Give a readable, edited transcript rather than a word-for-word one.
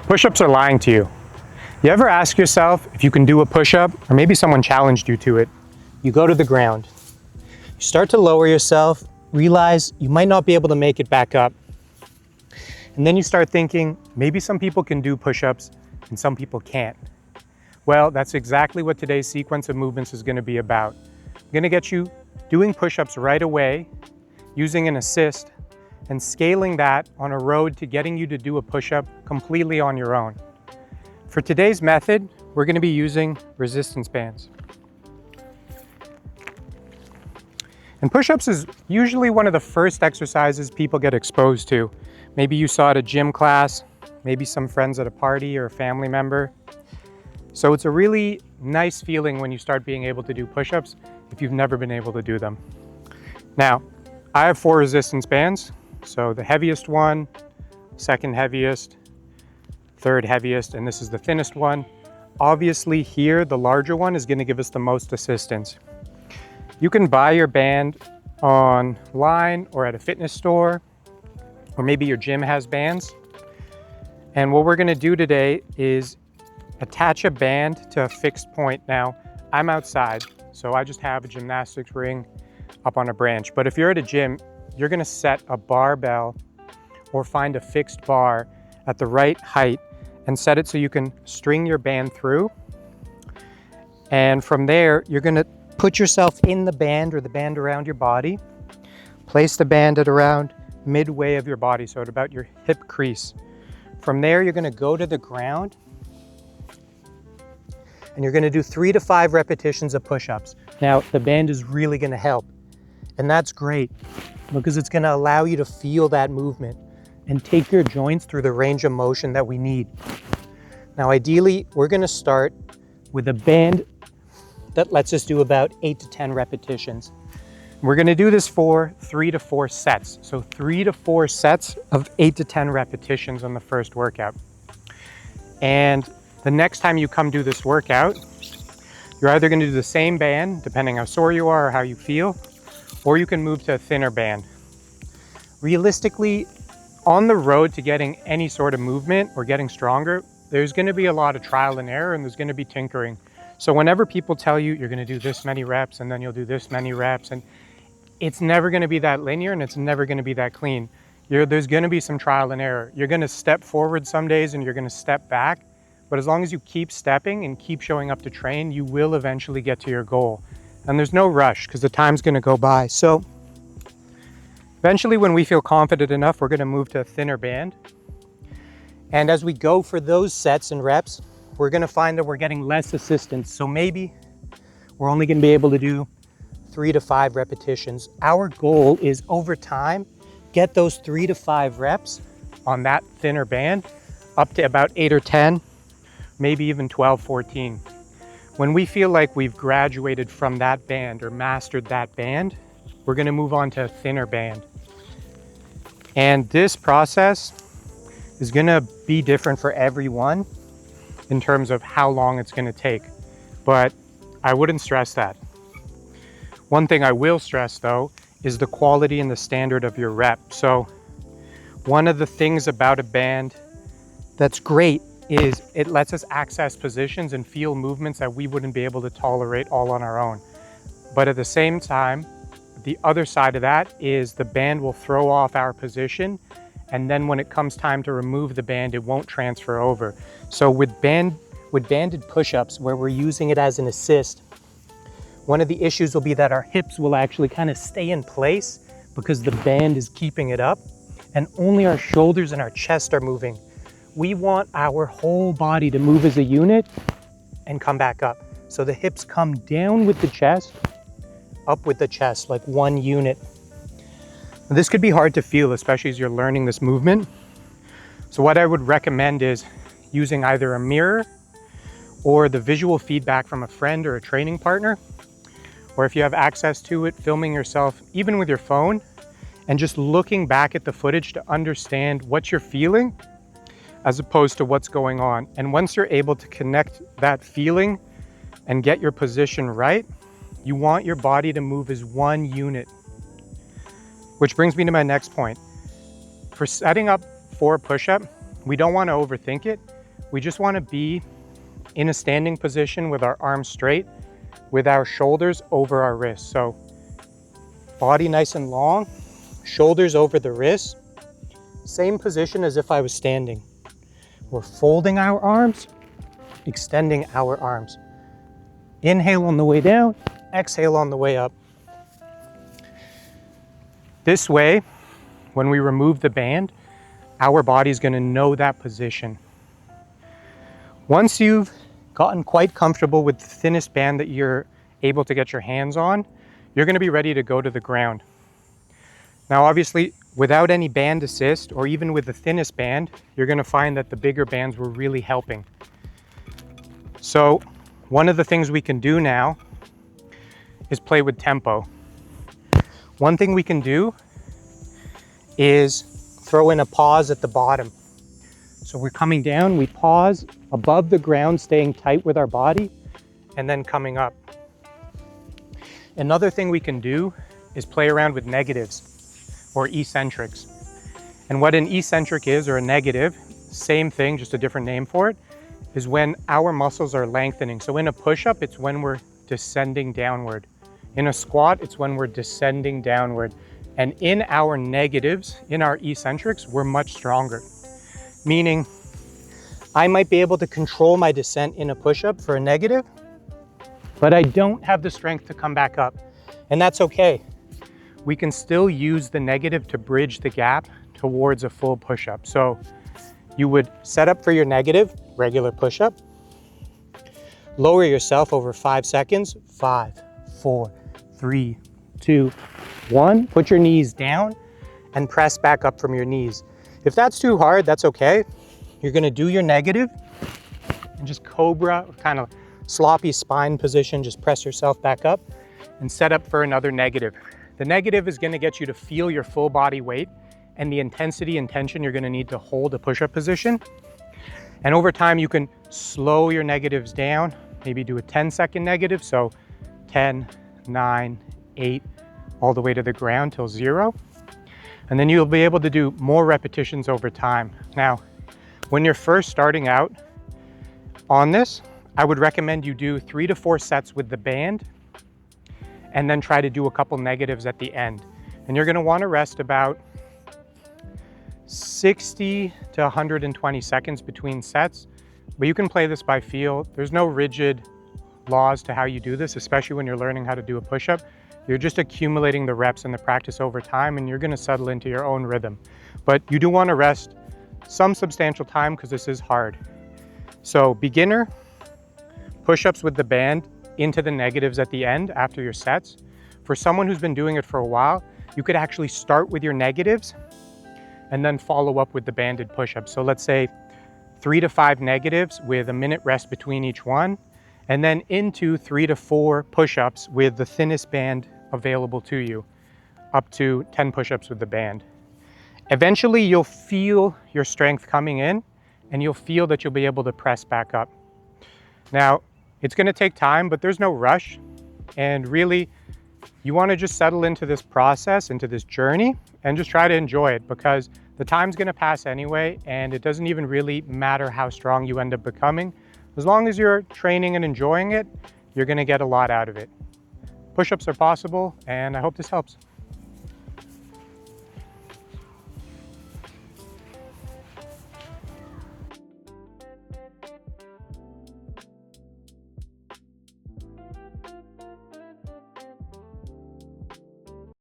Push-ups are lying to you. You ever ask yourself if you can do a push-up, or maybe someone challenged you to it? You go to the ground. You start to lower yourself, realize you might not be able to make it back up. And then you start thinking, maybe some people can do push-ups and some people can't. Well, that's exactly what today's sequence of movements is going to be about. I'm going to get you doing push-ups right away, using an assist, and scaling that on a road to getting you to do a push-up completely on your own. For today's method, we're going to be using resistance bands. And push-ups is usually one of the first exercises people get exposed to. Maybe you saw it at a gym class, maybe some friends at a party or a family member. So it's a really nice feeling when you start being able to do push-ups if you've never been able to do them. Now, I have 4 resistance bands. So the heaviest one, second heaviest, third heaviest, and this is the thinnest one. Obviously here, the larger one is going to give us the most assistance. You can buy your band online or at a fitness store, or maybe your gym has bands. And what we're going to do today is attach a band to a fixed point. Now, I'm outside, so I just have a gymnastics ring up on a branch. But if you're at a gym, you're going to set a barbell or find a fixed bar at the right height and set it so you can string your band through. And from there, you're going to put yourself in the band or the band around your body. Place the band at around midway of your body, so at about your hip crease. From there, you're going to go to the ground and you're going to do 3 to 5 repetitions of push-ups. Now, the band is really going to help, and that's great because it's going to allow you to feel that movement and take your joints through the range of motion that we need. Now, ideally, we're going to start with a band that lets us do about 8 to 10 repetitions. We're going to do this for 3 to 4 sets. So 3 to 4 sets of 8 to 10 repetitions on the first workout. And the next time you come do this workout, you're either going to do the same band, depending how sore you are or how you feel, or you can move to a thinner band. Realistically, on the road to getting any sort of movement or getting stronger, there's going to be a lot of trial and error, and there's going to be tinkering. So whenever people tell you you're going to do this many reps and then you'll do this many reps, and it's never going to be that linear and it's never going to be that clean. There's going to be some trial and error. You're going to step forward some days and you're going to step back, but as long as you keep stepping and keep showing up to train, you will eventually get to your goal. And there's no rush because the time's going to go by. So eventually, when we feel confident enough, we're going to move to a thinner band. And as we go for those sets and reps, we're going to find that we're getting less assistance. So maybe we're only going to be able to do 3 to 5 repetitions. Our goal is over time, get those 3 to 5 reps on that thinner band up to about 8 or 10, maybe even 12, 14. When we feel like we've graduated from that band or mastered that band, we're going to move on to a thinner band. And this process is going to be different for everyone in terms of how long it's going to take. But I wouldn't stress that. One thing I will stress, though, is the quality and the standard of your rep. So one of the things about a band that's great is it lets us access positions and feel movements that we wouldn't be able to tolerate all on our own. But at the same time, the other side of that is the band will throw off our position, and then when it comes time to remove the band, it won't transfer over. So with banded push-ups, where we're using it as an assist, one of the issues will be that our hips will actually kind of stay in place because the band is keeping it up, and only our shoulders and our chest are moving. We want our whole body to move as a unit and come back up. So the hips come down with the chest, up with the chest, like one unit. This could be hard to feel, especially as you're learning this movement. So what I would recommend is using either a mirror or the visual feedback from a friend or a training partner, or if you have access to it, filming yourself, even with your phone, and just looking back at the footage to understand what you're feeling as opposed to what's going on. And once you're able to connect that feeling and get your position right, you want your body to move as one unit. Which brings me to my next point. For setting up for a push-up, we don't want to overthink it. we just want to be in a standing position with our arms straight, with our shoulders over our wrists. So body nice and long, shoulders over the wrists, same position as if I was standing. We're folding our arms, extending our arms. Inhale on the way down, exhale on the way up. This way, when we remove the band, our body's going to know that position. Once you've gotten quite comfortable with the thinnest band that you're able to get your hands on, you're going to be ready to go to the ground. Now, obviously, without any band assist, or even with the thinnest band, you're going to find that the bigger bands were really helping. So one of the things we can do now is play with tempo. One thing we can do is throw in a pause at the bottom. So we're coming down, we pause above the ground, staying tight with our body, and then coming up. Another thing we can do is play around with negatives or eccentrics. And what an eccentric is, or a negative, same thing, just a different name for it, is when our muscles are lengthening. So in a push-up, it's when we're descending downward. In a squat, it's when we're descending downward. And in our negatives, in our eccentrics, we're much stronger. Meaning, I might be able to control my descent in a push-up for a negative, but I don't have the strength to come back up. And that's okay. We can still use the negative to bridge the gap towards a full push-up. So you would set up for your negative, regular push-up, lower yourself over 5 seconds, 5, 4, 3, 2, 1. Put your knees down and press back up from your knees. If that's too hard, that's okay. You're gonna do your negative and just cobra, kind of sloppy spine position, just press yourself back up and set up for another negative. The negative is gonna get you to feel your full body weight and the intensity and tension you're gonna need to hold a push-up position. And over time, you can slow your negatives down, maybe do a 10-second negative. So 10, 9, 8, all the way to the ground till 0. And then you'll be able to do more repetitions over time. Now, when you're first starting out on this, I would recommend you do 3 to 4 sets with the band and then try to do a couple negatives at the end. And you're gonna wanna rest about 60 to 120 seconds between sets, but you can play this by feel. There's no rigid laws to how you do this, especially when you're learning how to do a push-up. You're just accumulating the reps and the practice over time, and you're gonna settle into your own rhythm. But you do wanna rest some substantial time because this is hard. So beginner, push-ups with the band into the negatives at the end after your sets. For someone who's been doing it for a while, you could actually start with your negatives and then follow up with the banded push-ups. So let's say 3 to 5 negatives with a minute rest between each one, and then into 3 to 4 push-ups with the thinnest band available to you, up to 10 push-ups with the band. Eventually, you'll feel your strength coming in, and you'll feel that you'll be able to press back up. Now, it's gonna take time, but there's no rush. And really, you wanna just settle into this process, into this journey, and just try to enjoy it, because the time's gonna pass anyway, and it doesn't even really matter how strong you end up becoming. As long as you're training and enjoying it, you're gonna get a lot out of it. Push-ups are possible, and I hope this helps.